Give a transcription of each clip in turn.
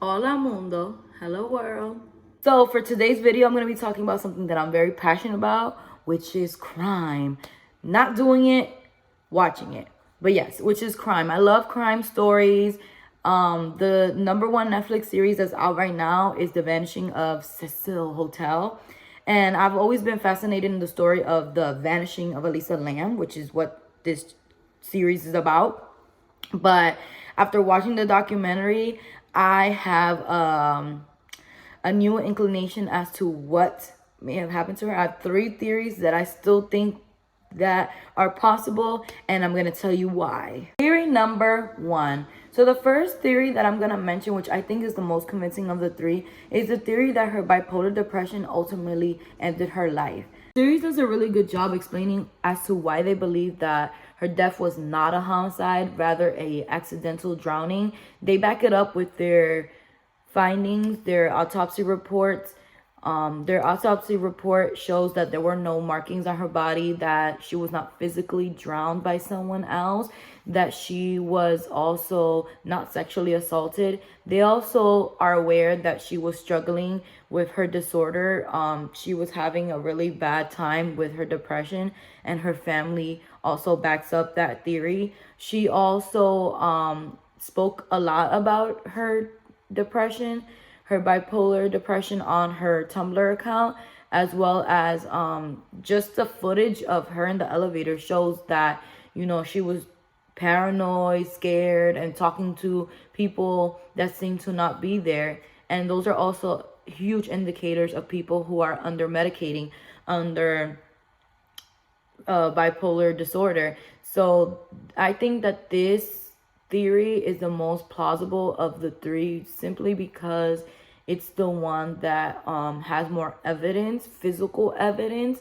Hola mundo, hello world. So for today's video, I'm going to be talking about something that I'm very passionate about, which is crime. Not doing it, watching it. But yes, which is crime. I love crime stories. The #1 Netflix series that's out right now is The Vanishing of Cecil Hotel. And I've always been fascinated in the story of the vanishing of Elisa Lam, which is what this series is about. But after watching the documentary, I have a new inclination as to what may have happened to her. I have 3 theories that I still think that are possible, and I'm going to tell you why. Theory number 1. So the first theory that I'm going to mention, which I think is the most convincing of the 3, is the theory that her bipolar depression ultimately ended her life. The series does a really good job explaining as to why they believe that her death was not a homicide, rather a accidental drowning. They back it up with their findings, their autopsy reports. Their autopsy report shows that there were no markings on her body, that she was not physically drowned by someone else, that she was also not sexually assaulted. They also are aware that she was struggling with her disorder. She was having a really bad time with her depression, and her family also backs up that theory. She also spoke a lot about her depression, her bipolar depression, on her Tumblr account, as well as just the footage of her in the elevator shows that, you know, she was paranoid, scared, and talking to people that seem to not be there. And those are also huge indicators of people who are under medicating under bipolar disorder. So I think that this theory is the most plausible of the 3, simply because it's the one that has more evidence, physical evidence.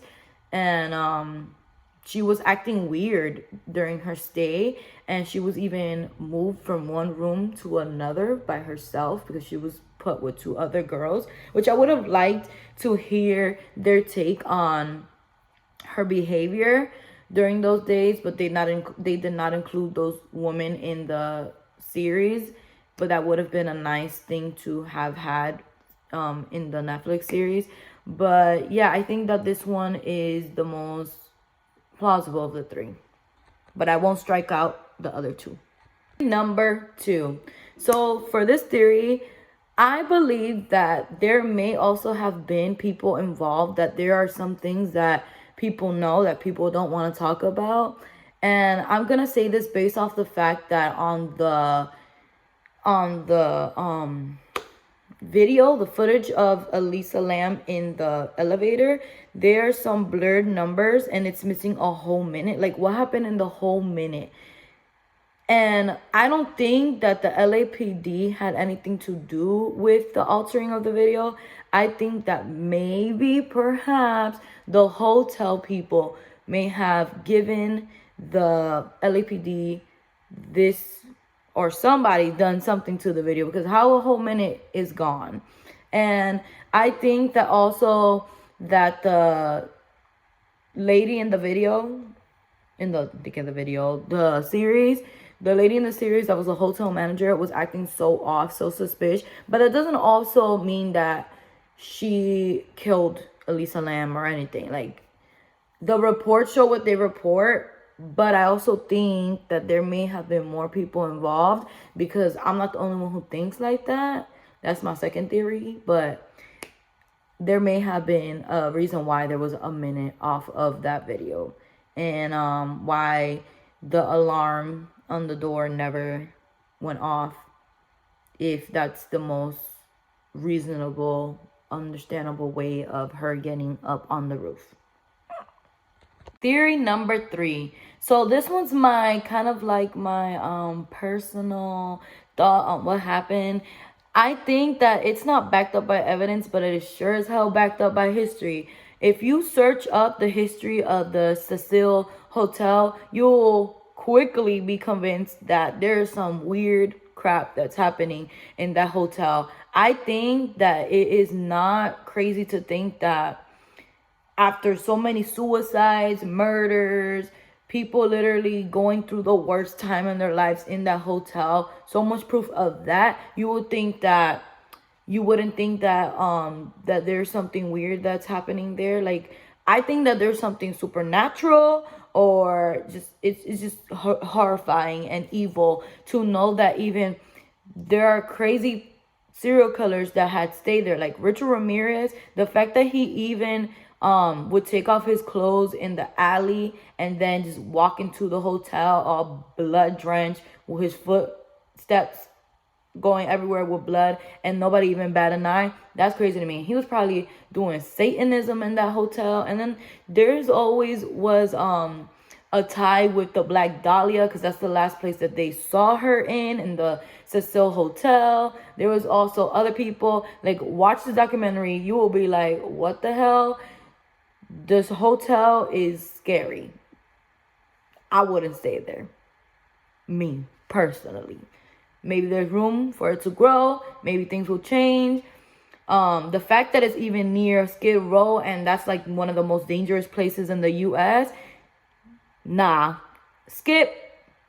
And she was acting weird during her stay, and she was even moved from one room to another by herself because she was put with 2 other girls, which I would have liked to hear their take on her behavior during those days, but they did not include those women in the series. But that would have been a nice thing to have had in the Netflix series. But yeah, I think that this one is the most plausible of the 3, but I won't strike out the other 2. Number 2. So for this theory, I believe that there may also have been people involved, that there are some things that people know that people don't want to talk about. And I'm going to say this based off the fact that on the video, the footage of Elisa Lam in the elevator, there are some blurred numbers and it's missing a whole minute. Like, what happened in the whole minute? And I don't think that the LAPD had anything to do with the altering of the video. I think that maybe, perhaps, the hotel people may have given the LAPD this, or somebody done something to the video, because how a whole minute is gone. And I think that also that the lady in the video, the series, the lady in the series that was a hotel manager was acting so off, so suspicious. But that doesn't also mean that she killed Elisa Lam or anything. Like, the reports show what they report, but I also think that there may have been more people involved, because I'm not the only one who thinks like that. That's my second theory. But there may have been a reason why there was a minute off of that video, and why the alarm on the door never went off, if that's the most reasonable, understandable way of her getting up on the roof. Theory number 3. So this one's my kind of like my personal thought on what happened. I think that it's not backed up by evidence, but it is sure as hell backed up by history. If you search up the history of the Cecil Hotel, you'll quickly be convinced that there's some weird crap that's happening in that hotel. I think that it is not crazy to think that after so many suicides, murders, people literally going through the worst time in their lives in that hotel, so much proof of that, you would think that you wouldn't think that that there's something weird that's happening there. Like, I think that there's something supernatural, or just it's just horrifying and evil to know that even there are crazy serial killers that had stayed there, like Richard Ramirez. The fact that he even would take off his clothes in the alley and then just walk into the hotel all blood drenched with his footsteps going everywhere with blood and nobody even bat an eye. That's crazy to me. He was probably doing Satanism in that hotel. And then there's always was a tie with the Black Dahlia, because that's the last place that they saw her in the Cecil Hotel. There was also other people. Like, watch the documentary, you will be like, what the hell? This hotel is scary. I wouldn't stay there, me personally. Maybe there's room for it to grow. Maybe things will change. The fact that it's even near Skid Row, and that's like one of the most dangerous places in the U.S. Nah, skip,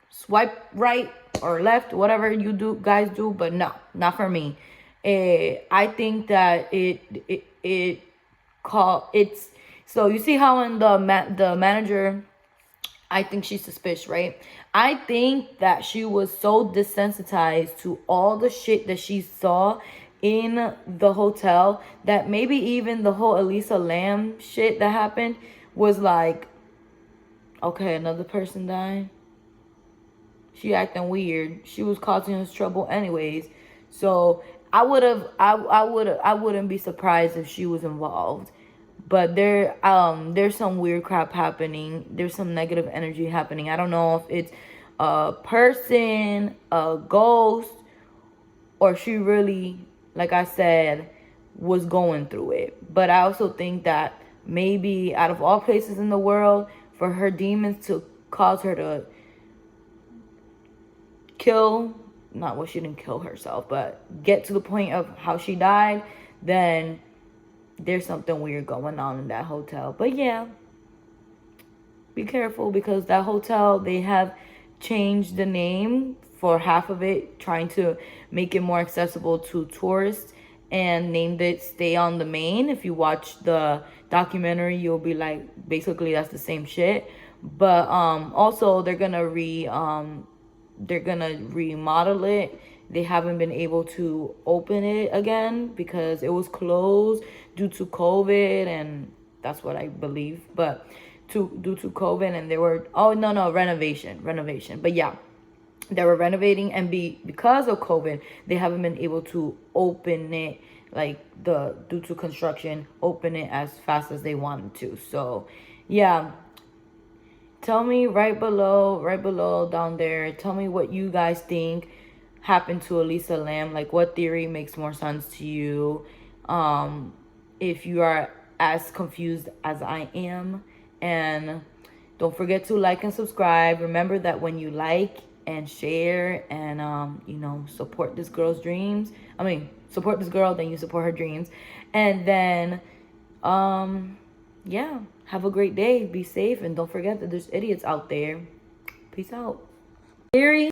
swipe right or left, whatever you guys do, but no, not for me. I think that it's so you see how in the manager, I think she's suspicious, right? I think that she was so desensitized to all the shit that she saw in the hotel that maybe even the whole Elisa Lam shit that happened was like, okay, another person died. She acting weird. She was causing us trouble anyways. So I wouldn't be surprised if she was involved. But there's some weird crap happening. There's some negative energy happening. I don't know if it's a person, a ghost, or she really, like I said, was going through it. But I also think that maybe out of all places in the world, for her demons to cause her to kill, not what, she didn't kill herself, but get to the point of how she died, then there's something weird going on in that hotel. But yeah, be careful, because that hotel, they have changed the name for half of it, trying to make it more accessible to tourists, and named it Stay on the Main. If you watch the documentary, you'll be like, basically that's the same shit. But also they're gonna remodel it. They haven't been able to open it again because it was closed due to COVID, and that's what I believe. But due to COVID, and they were, oh no, renovation. But yeah, they were renovating, and because of COVID, they haven't been able to open it, like due to construction, open it as fast as they wanted to. So yeah, tell me right below down there, tell me what you guys think happened to Elisa Lam. Like, what theory makes more sense to you? If you are as confused as I am. And don't forget to like and subscribe. Remember that when you like and share and support this girl's dreams, support this girl, then you support her dreams. And then yeah, have a great day, be safe, and don't forget that there's idiots out there. Peace out. Theory.